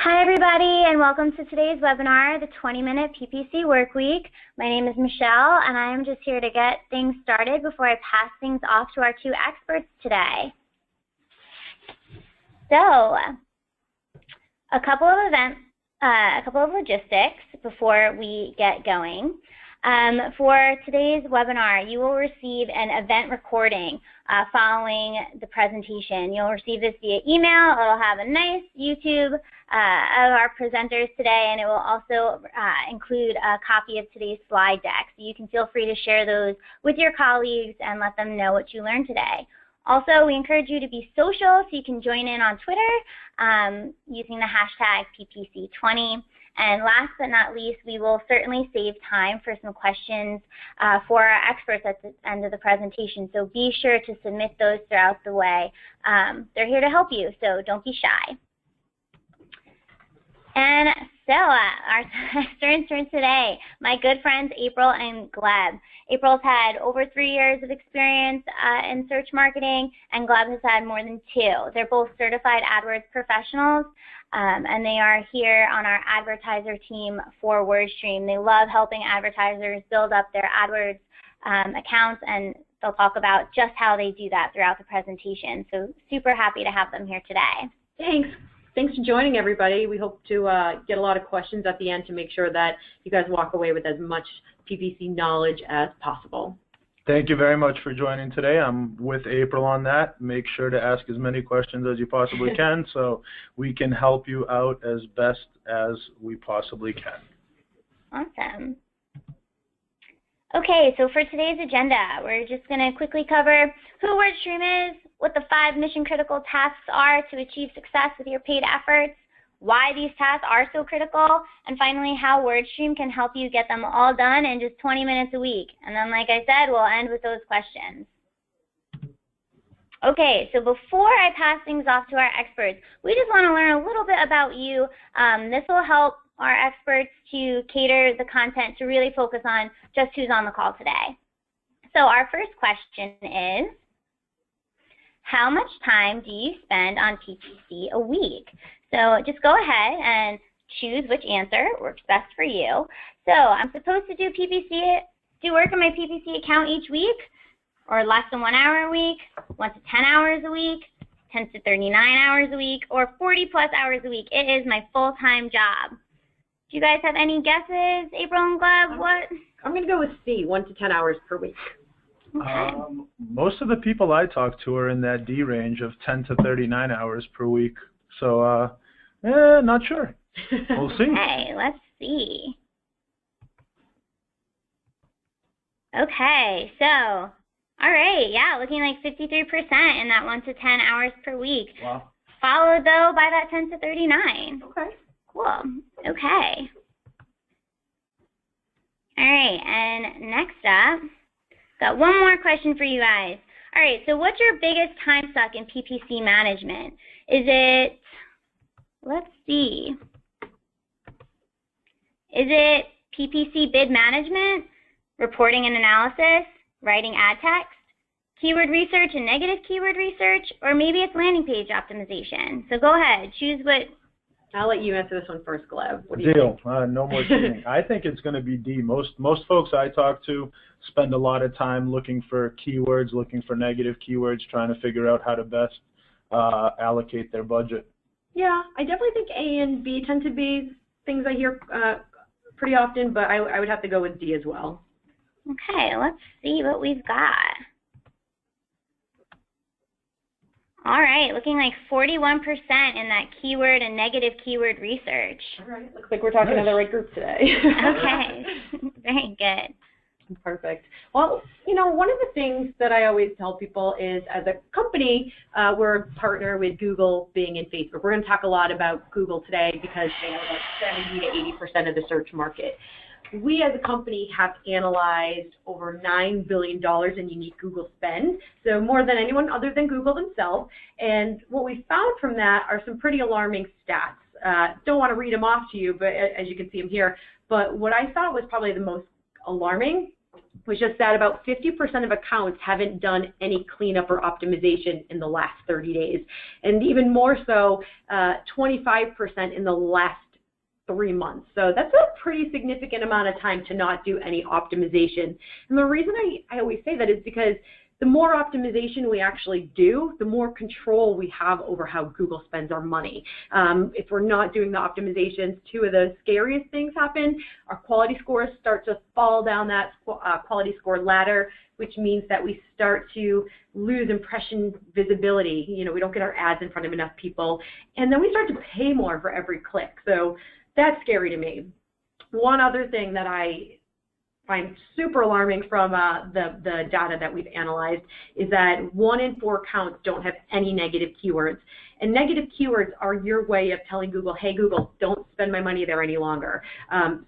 Hi everybody, and welcome to today's webinar, the 20-minute PPC Workweek. My name is Michelle, and I am just here to get things started before I pass things off to our two experts today. So, a couple of logistics before we get going. For today's webinar, you will receive an event recording following the presentation. You'll receive this via email. It'll have a nice YouTube of our presenters today, and it will also include a copy of today's slide deck. So you can feel free to share those with your colleagues and let them know what you learned today. Also, we encourage you to be social, so you can join in on Twitter using the hashtag PPC20. And last but not least, we will certainly save time for some questions for our experts at the end of the presentation. So be sure to submit those throughout the way. They're here to help you, so don't be shy. And so our experts for today, my good friends April and Gleb. April's had over 3 years of experience in search marketing, and Gleb has had more than 2. They're both certified AdWords professionals, and they are here on our advertiser team for WordStream. They love helping advertisers build up their AdWords accounts, and they'll talk about just how they do that throughout the presentation. So super happy to have them here today. Thanks. Thanks for joining, everybody. We hope to get a lot of questions at the end to make sure that you guys walk away with as much PPC knowledge as possible. Thank you very much for joining today. I'm with April on that. Make sure to ask as many questions as you possibly can so we can help you out as best as we possibly can. Awesome. Okay, so for today's agenda, we're just going to quickly cover who WordStream is, what the 5 mission-critical tasks are to achieve success with your paid efforts, why these tasks are so critical, and finally, how WordStream can help you get them all done in just 20 minutes a week. And then, like I said, we'll end with those questions. Okay, so before I pass things off to our experts, we just want to learn a little bit about you. This will help our experts to cater the content to really focus on just who's on the call today. So our first question is, how much time do you spend on PPC a week? So just go ahead and choose which answer works best for you. So I'm supposed to do work on my PPC account each week, or less than 1 hour a week, 1 to 10 hours a week, 10 to 39 hours a week, or 40 plus hours a week. It is my full-time job. Do you guys have any guesses, April and Gleb? What? I'm going to go with C, 1 to 10 hours per week. Okay. Most of the people I talk to are in that D range of 10 to 39 hours per week. So, not sure. We'll see. Okay, let's see. Okay, so, all right, yeah, looking like 53% in that 1 to 10 hours per week. Wow. Followed, though, by that 10 to 39. Okay. Cool. Okay. All right, and next up, got one more question for you guys. All right, so what's your biggest time suck in PPC management? Is it, let's see, is it PPC bid management, reporting and analysis, writing ad text, keyword research and negative keyword research, or maybe it's landing page optimization? So go ahead, choose what. I'll let you answer this one first, Gleb. What do you think? No more cheating. I think it's going to be D. Most folks I talk to spend a lot of time looking for keywords, looking for negative keywords, trying to figure out how to best allocate their budget. Yeah, I definitely think A and B tend to be things I hear pretty often, but I would have to go with D as well. Okay, let's see what we've got. All right, looking like 41% in that keyword and negative keyword research. All right, looks like we're talking to the right group today. Okay, very good. Perfect. Well, you know, one of the things that I always tell people is, as a company, we're a partner with Google, Bing, and Facebook. We're going to talk a lot about Google today because they have about 70 to 80% of the search market. We as a company have analyzed over $9 billion in unique Google spend, so more than anyone other than Google themselves. And what we found from that are some pretty alarming stats. Don't want to read them off to you, but as you can see them here. But what I thought was probably the most alarming was just that about 50% of accounts haven't done any cleanup or optimization in the last 30 days, and even more so, 25% in the last 3 months. So that's a pretty significant amount of time to not do any optimization. And the reason I always say that is because the more optimization we actually do, the more control we have over how Google spends our money. If we're not doing the optimizations, two of the scariest things happen. Our quality scores start to fall down that quality score ladder, which means that we start to lose impression visibility. You know, we don't get our ads in front of enough people, and then we start to pay more for every click. So that's scary to me. One other thing that I find super alarming from the data that we've analyzed is that 1 in 4 accounts don't have any negative keywords. And negative keywords are your way of telling Google, hey, Google, don't spend my money there any longer.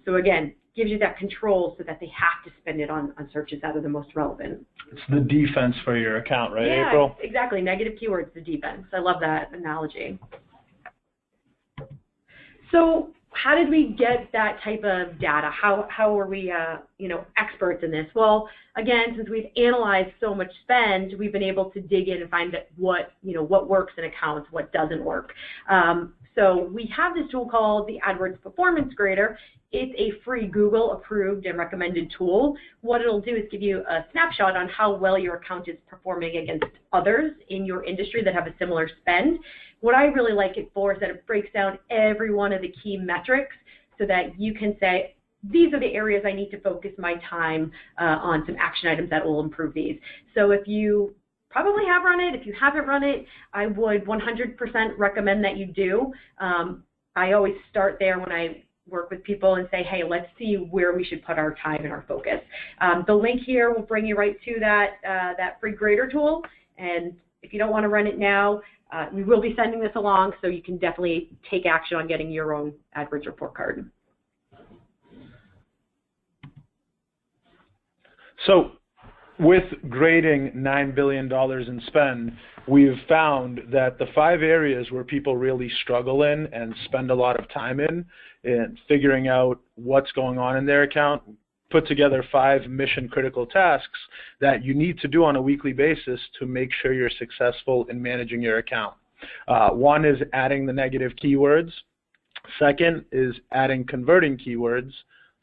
So again, gives you that control so that they have to spend it on searches that are the most relevant. It's the defense for your account, right, yeah, April? Exactly. Negative keywords, the defense. I love that analogy. So how did we get that type of data? How are we, experts in this? Well, again, since we've analyzed so much spend, we've been able to dig in and find that what works in accounts, what doesn't work. So we have this tool called the AdWords Performance Grader. It's a free Google approved and recommended tool. What it'll do is give you a snapshot on how well your account is performing against others in your industry that have a similar spend. What I really like it for is that it breaks down every one of the key metrics so that you can say, these are the areas I need to focus my time on some action items that will improve these. So if you probably have run it, if you haven't run it, I would 100% recommend that you do. I always start there when I work with people and say, hey, let's see where we should put our time and our focus. The link here will bring you right to that free grader tool. And if you don't want to run it now, we will be sending this along, so you can definitely take action on getting your own AdWords report card. So with grading $9 billion in spend, we've found that the 5 areas where people really struggle in and spend a lot of time in figuring out what's going on in their account, put together 5 mission-critical tasks that you need to do on a weekly basis to make sure you're successful in managing your account. One is adding the negative keywords. Second is adding converting keywords.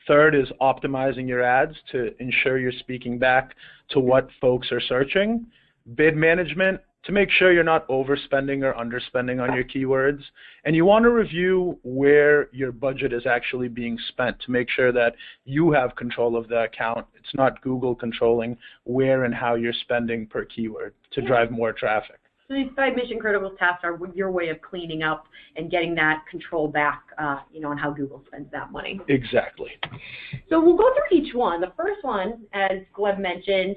Third is optimizing your ads to ensure you're speaking back to what folks are searching. Bid management, to make sure you're not overspending or underspending on your keywords. And you want to review where your budget is actually being spent to make sure that you have control of the account. It's not Google controlling where and how you're spending per keyword to drive more traffic. So these 5 mission-critical tasks are your way of cleaning up and getting that control back, on how Google spends that money. Exactly. So we'll go through each one. The first one, as Gleb mentioned,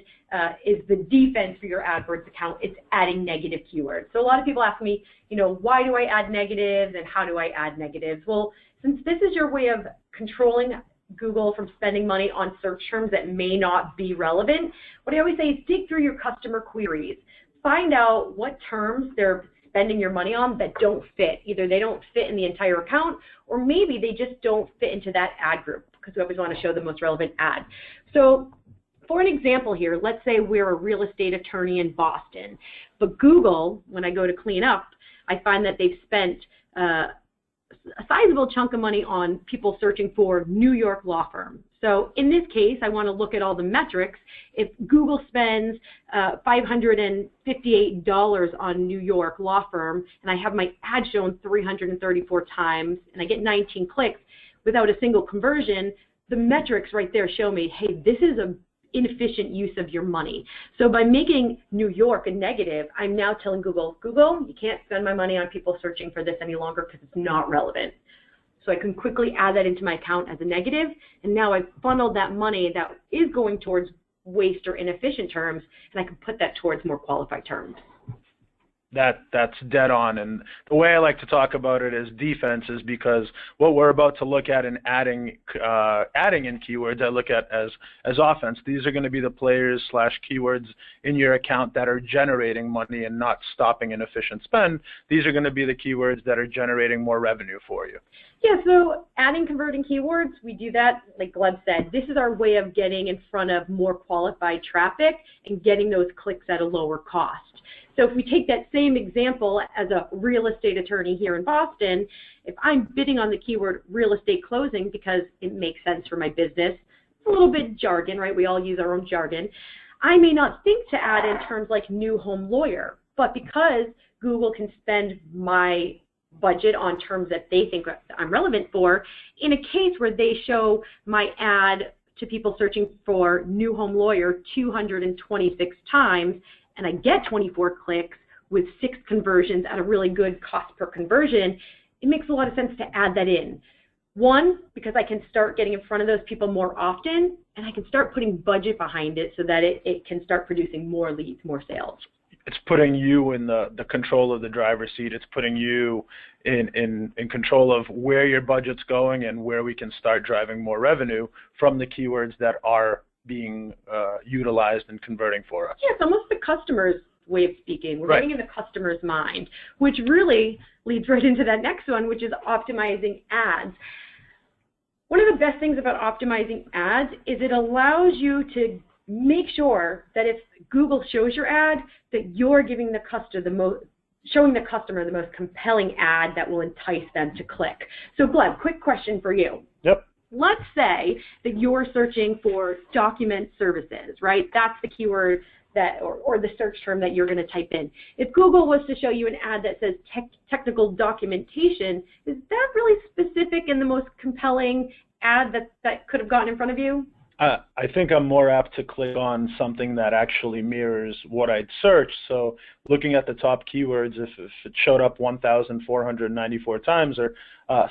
is the defense for your AdWords account. It's adding negative keywords. So a lot of people ask me, why do I add negatives and how do I add negatives? Well, since this is your way of controlling Google from spending money on search terms that may not be relevant, what I always say is dig through your customer queries. Find out what terms they're spending your money on that don't fit. Either they don't fit in the entire account, or maybe they just don't fit into that ad group, because we always want to show the most relevant ad. So for an example here, let's say we're a real estate attorney in Boston, but Google, when I go to clean up, I find that they've spent a sizable chunk of money on people searching for New York law firm. So in this case, I want to look at all the metrics. If Google spends $558 on New York law firm, and I have my ad shown 334 times, and I get 19 clicks without a single conversion, the metrics right there show me, hey, this is an inefficient use of your money. So by making New York a negative, I'm now telling Google, you can't spend my money on people searching for this any longer because it's not relevant. So I can quickly add that into my account as a negative, and now I've funneled that money that is going towards waste or inefficient terms, and I can put that towards more qualified terms. That's dead on, and the way I like to talk about it is defense, is because what we're about to look at in adding in keywords, I look at as offense. These are going to be the players / keywords in your account that are generating money and not stopping inefficient spend. These are going to be the keywords that are generating more revenue for you. Yeah, so adding converting keywords, we do that, like Gleb said. This is our way of getting in front of more qualified traffic and getting those clicks at a lower cost. So if we take that same example as a real estate attorney here in Boston, if I'm bidding on the keyword real estate closing because it makes sense for my business, it's a little bit jargon, right? We all use our own jargon. I may not think to add in terms like new home lawyer, but because Google can spend my budget on terms that they think I'm relevant for, in a case where they show my ad to people searching for new home lawyer 226 times, and I get 24 clicks with 6 conversions at a really good cost per conversion, it makes a lot of sense to add that in. One, because I can start getting in front of those people more often, and I can start putting budget behind it so that it can start producing more leads, more sales. It's putting you in the control of the driver's seat. It's putting you in control of where your budget's going and where we can start driving more revenue from the keywords that are being utilized and converting for us. Yeah, it's almost the customer's way of speaking. We're right. getting in the customer's mind, which really leads right into that next one, which is optimizing ads. One of the best things about optimizing ads is it allows you to make sure that if Google shows your ad, that you're giving the customer showing the customer the most compelling ad that will entice them to click. So Gleb, quick question for you. Yep. Let's say that you're searching for document services, right? That's the keyword that, or the search term that you're going to type in. If Google was to show you an ad that says technical documentation, is that really specific and the most compelling ad that could have gotten in front of you? I think I'm more apt to click on something that actually mirrors what I'd search. So looking at the top keywords, if it showed up 1,494 times, or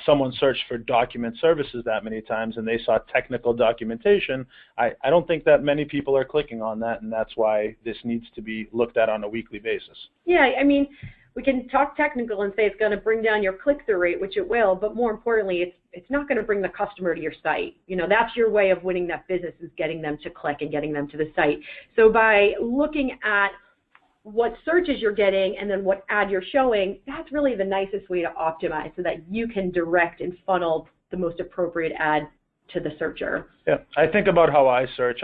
someone searched for document services that many times and they saw technical documentation, I don't think that many people are clicking on that, and that's why this needs to be looked at on a weekly basis. Yeah, I mean, we can talk technical and say it's going to bring down your click-through rate, which it will, but more importantly, it's not going to bring the customer to your site. You know, that's your way of winning that business, is getting them to click and getting them to the site. So by looking at what searches you're getting and then what ad you're showing, that's really the nicest way to optimize so that you can direct and funnel the most appropriate ad to the searcher. Yeah, I think about how I search.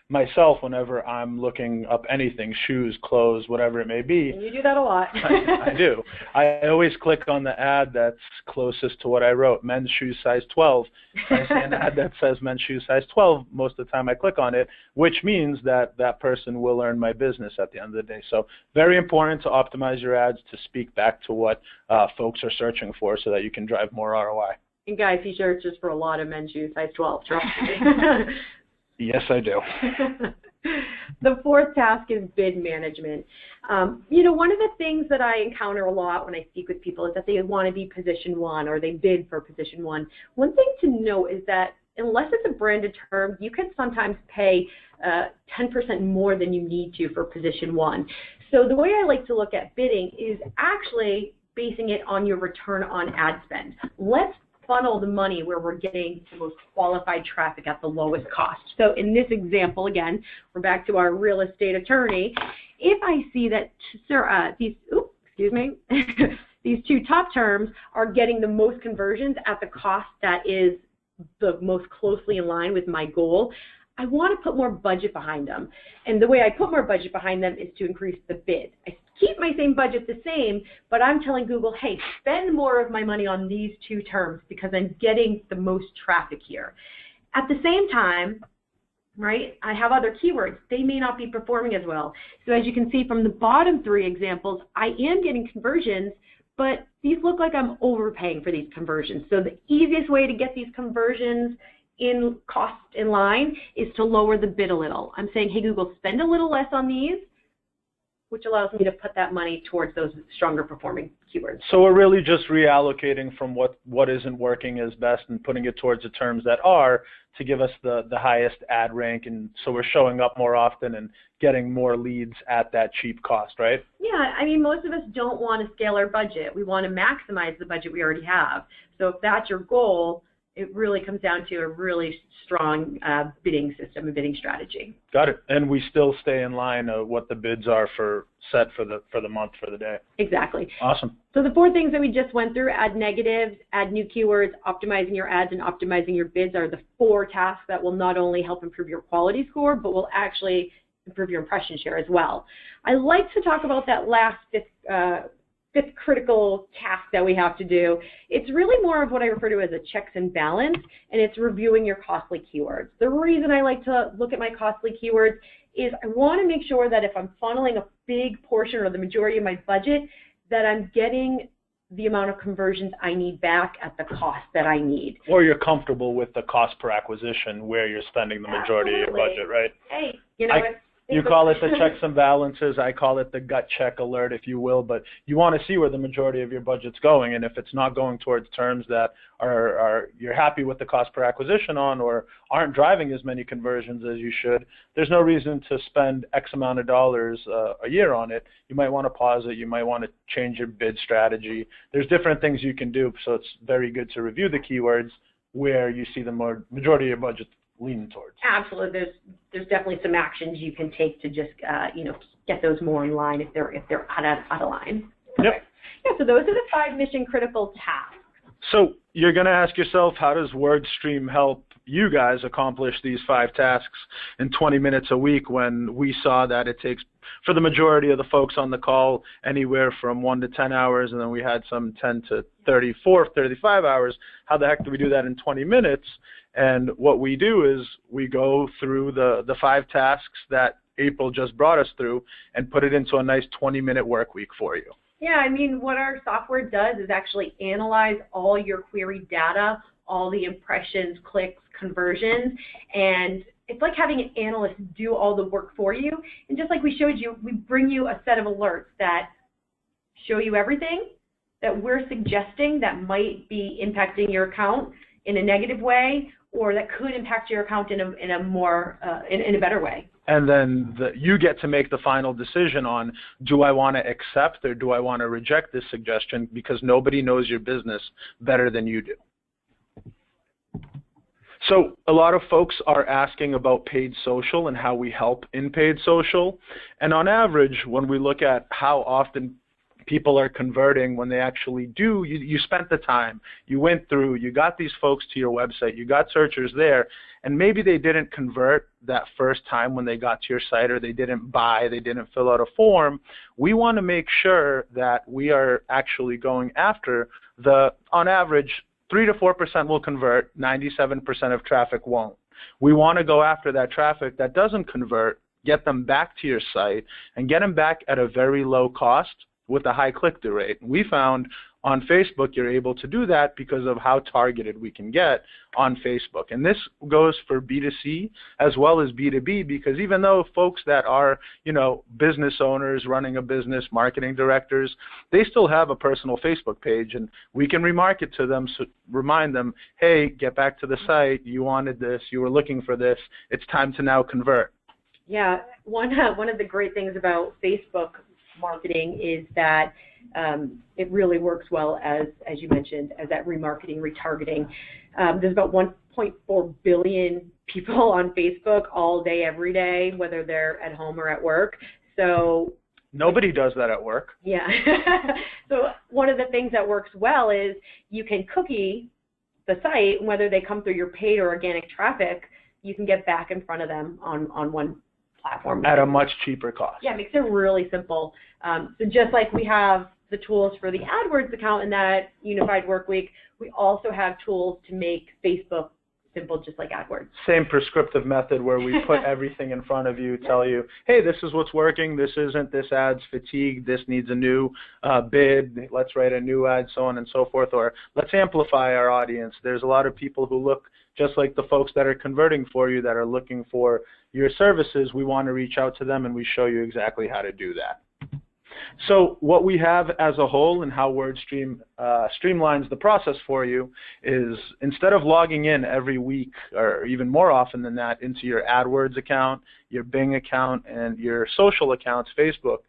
Myself, whenever I'm looking up anything, shoes, clothes, whatever it may be. And you do that a lot. I do. I always click on the ad that's closest to what I wrote, men's shoes size 12. I see an ad that says men's shoes size 12. Most of the time I click on it, which means that that person will earn my business at the end of the day. So very important to optimize your ads to speak back to what folks are searching for so that you can drive more ROI. And guys, he searches for a lot of men's shoes size 12. Trust me. Yes, I do. The fourth task is bid management. You know, one of the things that I encounter a lot when I speak with people is that they want to be position 1 or they bid for position 1. One thing to note is that unless it's a branded term, you can sometimes pay 10% more than you need to for position 1. So the way I like to look at bidding is actually basing it on your return on ad spend. Let's funnel the money where we're getting the most qualified traffic at the lowest cost. So in this example, again, we're back to our real estate attorney. If I see that these two top terms are getting the most conversions at the cost that is the most closely in line with my goal, I want to put more budget behind them. And the way I put more budget behind them is to increase the bid. I keep my same budget the same, but I'm telling Google, hey, spend more of my money on these 2 terms because I'm getting the most traffic here. At the same time, right, I have other keywords. They may not be performing as well. So as you can see from the bottom 3 examples, I am getting conversions, but these look like I'm overpaying for these conversions. So the easiest way to get these conversions in cost in line is to lower the bid a little. I'm saying, hey, Google, spend a little less on these, which allows me to put that money towards those stronger performing keywords. So we're really just reallocating from what isn't working as best and putting it towards the terms that are to give us the highest ad rank, and so we're showing up more often and getting more leads at that cheap cost, right? Yeah, I mean, most of us don't want to scale our budget. We want to maximize the budget we already have. So if that's your goal, it really comes down to a really strong bidding system and bidding strategy. Got it. And we still stay in line of what the bids are set for the month, for the day. Exactly. Awesome. So the 4 things that we just went through, add negatives, add new keywords, optimizing your ads, and optimizing your bids are the 4 tasks that will not only help improve your quality score, but will actually improve your impression share as well. I like to talk about that last fifth critical task that we have to do. It's really more of what I refer to as a checks and balance, and it's reviewing your costly keywords. The reason I like to look at my costly keywords is I want to make sure that if I'm funneling a big portion or the majority of my budget, that I'm getting the amount of conversions I need back at the cost that I need. Or you're comfortable with the cost per acquisition where you're spending the majority of your budget, right? Hey, you know, you call it the checks and balances. I call it the gut check alert, if you will. But you want to see where the majority of your budget's going, and if it's not going towards terms that are you're happy with the cost per acquisition on, or aren't driving as many conversions as you should, there's no reason to spend X amount of dollars a year on it. You might want to pause it. You might want to change your bid strategy. There's different things you can do. So it's very good to review the keywords where you see the majority of your budget leaning towards. Absolutely. There's definitely some actions you can take to just get those more in line if they're out of line. Yep. Yeah, so those are the 5 mission critical tasks. So you're going to ask yourself, how does WordStream help you guys accomplish these 5 tasks in 20 minutes a week, when we saw that it takes, for the majority of the folks on the call, anywhere from 1 to 10 hours, and then we had some 10 to 34, 35 hours. How the heck do we do that in 20 minutes? And what we do is we go through the 5 tasks that April just brought us through and put it into a nice 20-minute work week for you. Yeah, I mean, what our software does is actually analyze all your query data, all the impressions, clicks, conversions, and it's like having an analyst do all the work for you. And just like we showed you, we bring you a set of alerts that show you everything that we're suggesting that might be impacting your account in a negative way, or that could impact your account in a better way. And then you get to make the final decision on, do I want to accept or do I want to reject this suggestion, because nobody knows your business better than you do. So a lot of folks are asking about paid social and how we help in paid social. And on average, when we look at how often people are converting when they actually do, you spent the time, you went through, you got these folks to your website, you got searchers there, and maybe they didn't convert that first time when they got to your site, or they didn't buy, they didn't fill out a form. We want to make sure that we are actually going after on average, 3 to 4% will convert, 97% of traffic won't. We want to go after that traffic that doesn't convert, get them back to your site, and get them back at a very low cost with a high click-through rate. We found on Facebook you're able to do that because of how targeted we can get on Facebook. And this goes for B2C as well as B2B, because even though folks that are, business owners running a business, marketing directors, they still have a personal Facebook page, and we can remarket to them, so remind them, hey, get back to the site, you wanted this, you were looking for this, it's time to now convert. Yeah, one of the great things about Facebook marketing is that it really works well, as you mentioned, as that remarketing, retargeting. There's about 1.4 billion people on Facebook all day, every day, whether they're at home or at work. So nobody does that at work. Yeah. So one of the things that works well is you can cookie the site, whether they come through your paid or organic traffic, you can get back in front of them on one platform. At a much cheaper cost. Yeah, it makes it really simple. So just like we have the tools for the AdWords account in that unified work week, we also have tools to make Facebook simple, just like AdWords. Same prescriptive method where we put everything in front of you, tell you, hey, this is what's working, this isn't, this ad's fatigued, this needs a new bid, let's write a new ad, so on and so forth, or let's amplify our audience. There's a lot of people who look just like the folks that are converting for you that are looking for your services. We want to reach out to them, and we show you exactly how to do that. So what we have as a whole and how WordStream streamlines the process for you is instead of logging in every week or even more often than that into your AdWords account, your Bing account, and your social accounts, Facebook,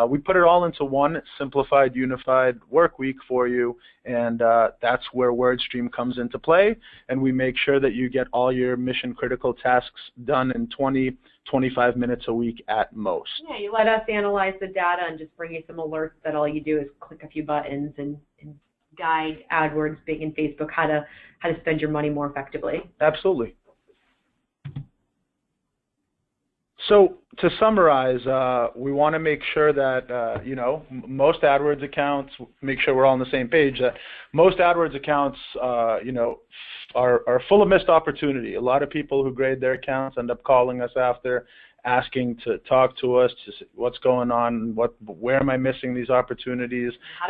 we put it all into one simplified, unified work week for you, and that's where WordStream comes into play, and we make sure that you get all your mission-critical tasks done in 20-25 minutes a week at most. Yeah, you let us analyze the data and just bring you some alerts that all you do is click a few buttons and guide AdWords, Bing, and Facebook how to spend your money more effectively. Absolutely. So to summarize, we want to make sure that, most AdWords accounts, make sure we're all on the same page, that most AdWords accounts, are full of missed opportunity. A lot of people who grade their accounts end up calling us after, asking to talk to us, to see what's going on, where am I missing these opportunities, how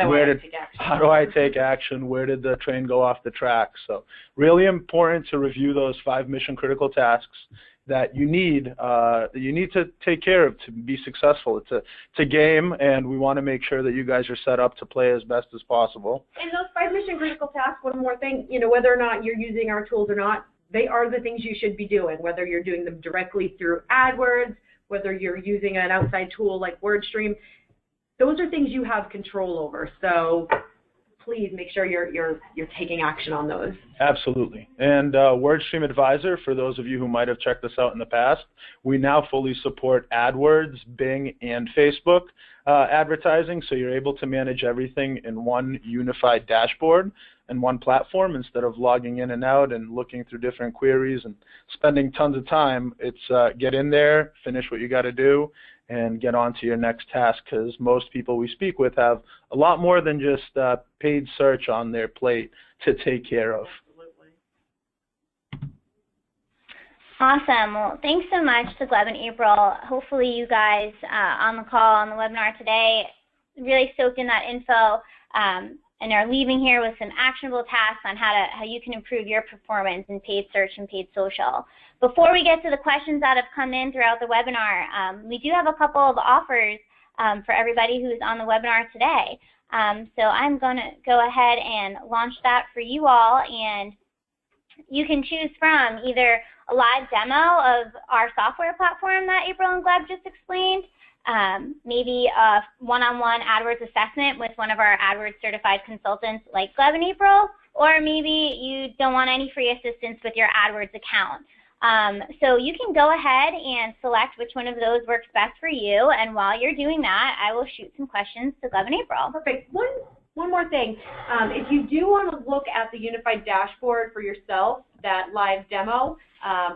do I take action, where did the train go off the track. So really important to review those 5 mission-critical tasks that you need to take care of to be successful. It's a game, and we want to make sure that you guys are set up to play as best as possible. And those 5 mission-critical tasks, one more thing, whether or not you're using our tools or not, they are the things you should be doing, whether you're doing them directly through AdWords, whether you're using an outside tool like WordStream. Those are things you have control over. So please make sure you're taking action on those. Absolutely. And WordStream Advisor, for those of you who might have checked this out in the past, we now fully support AdWords, Bing, and Facebook advertising, so you're able to manage everything in one unified dashboard and one platform instead of logging in and out and looking through different queries and spending tons of time. It's get in there, finish what you got to do, and get on to your next task, because most people we speak with have a lot more than just paid search on their plate to take care of. Absolutely. Awesome. Well, thanks so much to Gleb and April. Hopefully you guys on the call, on the webinar today, really soaked in that info and are leaving here with some actionable tasks on how you can improve your performance in paid search and paid social. Before we get to the questions that have come in throughout the webinar, we do have a couple of offers for everybody who's on the webinar today. So I'm going to go ahead and launch that for you all, and you can choose from either a live demo of our software platform that April and Gleb just explained, maybe a one-on-one AdWords assessment with one of our AdWords certified consultants like Gleb and April, or maybe you don't want any free assistance with your AdWords account. So you can go ahead and select which one of those works best for you, and while you're doing that, I will shoot some questions to Gleb and April. Perfect. One more thing. If you do want to look at the unified dashboard for yourself, that live demo,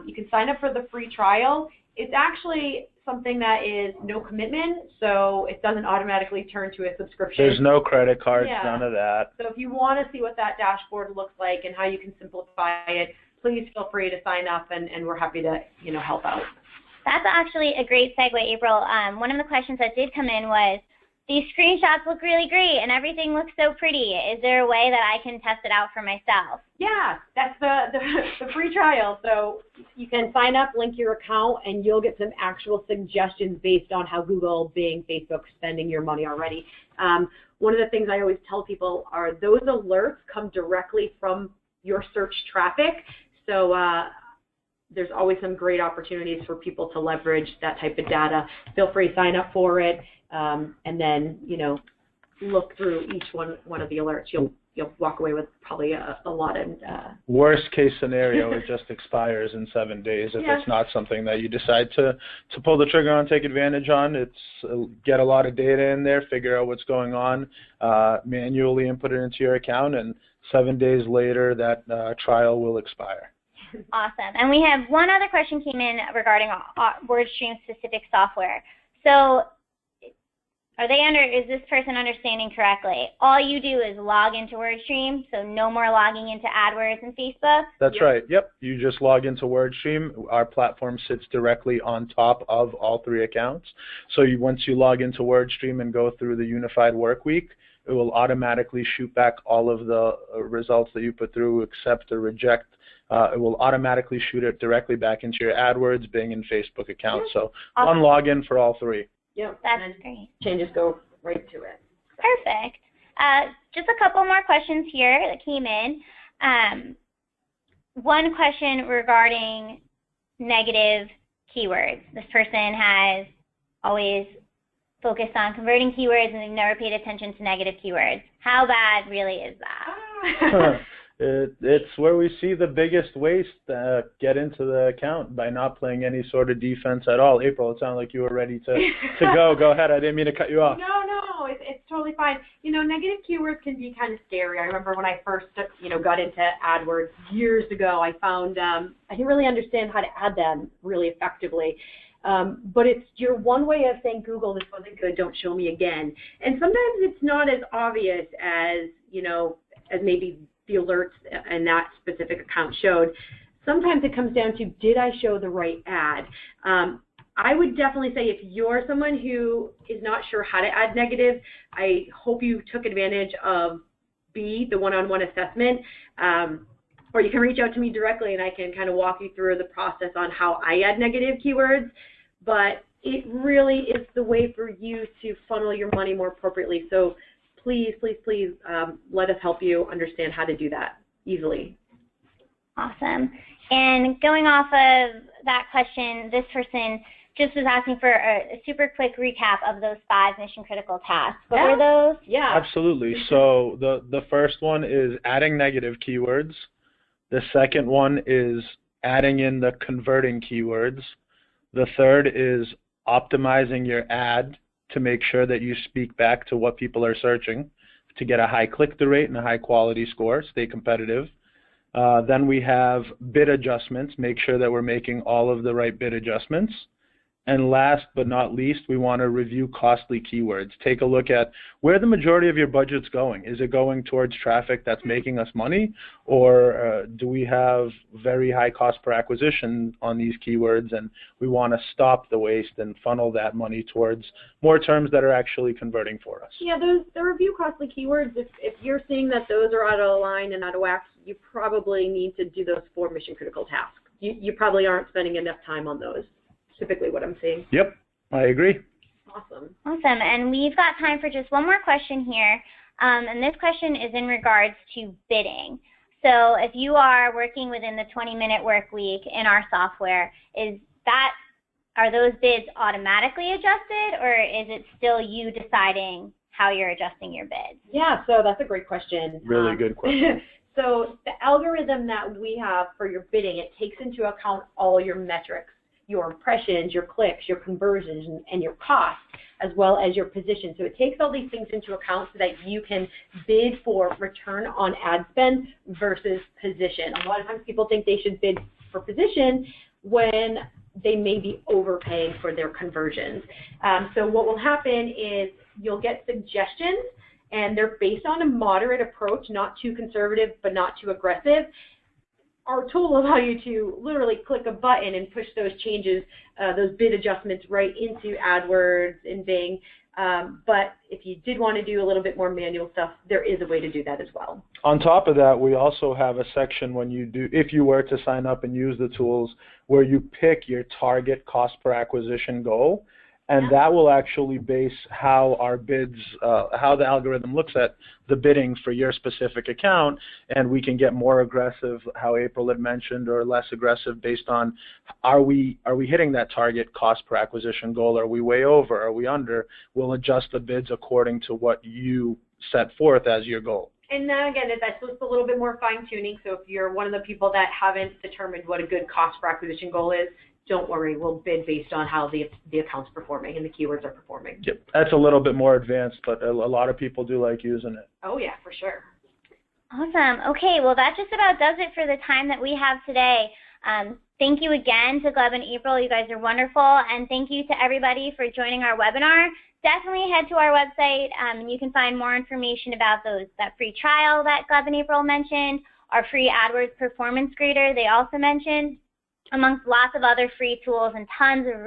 you can sign up for the free trial. It's actually something that is no commitment, so it doesn't automatically turn to a subscription. There's no credit cards, none of that. So if you want to see what that dashboard looks like and how you can simplify it, please feel free to sign up, and we're happy to help out. That's actually a great segue, April. One of the questions that did come in was, these screenshots look really great and everything looks so pretty. Is there a way that I can test it out for myself? Yeah, that's the free trial. So you can sign up, link your account, and you'll get some actual suggestions based on how Google, Bing, Facebook's spending your money already. One of the things I always tell people are those alerts come directly from your search traffic. So there's always some great opportunities for people to leverage that type of data. Feel free to sign up for it, and then look through each one of the alerts. You'll walk away with probably a lot of. Worst case scenario, it just expires in 7 days if it's not something that you decide to pull the trigger on, take advantage on. It's get a lot of data in there, figure out what's going on, manually input it into your account, and 7 days later that trial will expire. Awesome. And we have one other question came in regarding WordStream specific software. So is this person understanding correctly? All you do is log into WordStream, so no more logging into AdWords and Facebook? That's right. Yep. You just log into WordStream. Our platform sits directly on top of all 3 accounts. So once you log into WordStream and go through the unified work week, it will automatically shoot back all of the results that you put through, accept or reject. It will automatically shoot it directly back into your AdWords, Bing, and Facebook accounts. So one login for all 3. Yeah, that's great. Changes go right to it. Perfect. Just a couple more questions here that came in. One question regarding negative keywords. This person has always focused on converting keywords and they've never paid attention to negative keywords. How bad really is that? It's where we see the biggest waste get into the account by not playing any sort of defense at all. April, it sounded like you were ready to go. Go ahead. I didn't mean to cut you off. No, it's totally fine. You know, negative keywords can be kind of scary. I remember when I first, got into AdWords years ago, I found I didn't really understand how to add them really effectively. But it's your one way of saying, Google, this wasn't good, don't show me again. And sometimes it's not as obvious as, as maybe the alerts and that specific account showed. Sometimes it comes down to, did I show the right ad? I would definitely say if you're someone who is not sure how to add negative, I hope you took advantage of the one-on-one assessment. Or you can reach out to me directly and I can kind of walk you through the process on how I add negative keywords. But it really is the way for you to funnel your money more appropriately. So please, please, please let us help you understand how to do that easily. Awesome. And going off of that question, this person just was asking for a super quick recap of those 5 mission-critical tasks. What were those? Yeah. Absolutely. So the first one is adding negative keywords. The second one is adding in the converting keywords. The third is optimizing your ad to make sure that you speak back to what people are searching to get a high click-through rate and a high-quality score, stay competitive. Then we have bid adjustments, make sure that we're making all of the right bid adjustments. And last but not least, we want to review costly keywords. Take a look at where the majority of your budget's going. Is it going towards traffic that's making us money, or do we have very high cost per acquisition on these keywords, and we want to stop the waste and funnel that money towards more terms that are actually converting for us? Yeah, the review costly keywords, if you're seeing that those are out of line and out of whack, you probably need to do those 4 mission-critical tasks. You probably aren't spending enough time on those. Typically what I'm seeing. Yep, I agree. Awesome. Awesome. And we've got time for just one more question here. And this question is in regards to bidding. So if you are working within the 20-minute work week in our software, are those bids automatically adjusted, or is it still you deciding how you're adjusting your bids? Yeah, so that's a great question. Really good question. So the algorithm that we have for your bidding, it takes into account all your metrics, your impressions, your clicks, your conversions, and your costs, as well as your position. So it takes all these things into account so that you can bid for return on ad spend versus position. A lot of times people think they should bid for position when they may be overpaying for their conversions. So what will happen is you'll get suggestions, and they're based on a moderate approach, not too conservative but not too aggressive. Our tool will allow you to literally click a button and push those changes, those bid adjustments right into AdWords and Bing. But if you did want to do a little bit more manual stuff, there is a way to do that as well. On top of that, we also have a section when you do, if you were to sign up and use the tools, where you pick your target cost per acquisition goal. And that will actually base how our bids, how the algorithm looks at the bidding for your specific account, and we can get more aggressive, how April had mentioned, or less aggressive based on are we hitting that target cost per acquisition goal? Are we way over? Are we under? We'll adjust the bids according to what you set forth as your goal. And then again, that's just a little bit more fine-tuning. So if you're one of the people that haven't determined what a good cost per acquisition goal is, don't worry, we'll bid based on how the account's performing and the keywords are performing. Yep, that's a little bit more advanced, but a lot of people do like using it. Oh yeah, for sure. Awesome. Okay, well that just about does it for the time that we have today. Thank you again to Gleb and April. You guys are wonderful. And thank you to everybody for joining our webinar. Definitely head to our website and you can find more information about that free trial that Gleb and April mentioned, our free AdWords performance grader they also mentioned, amongst lots of other free tools and tons of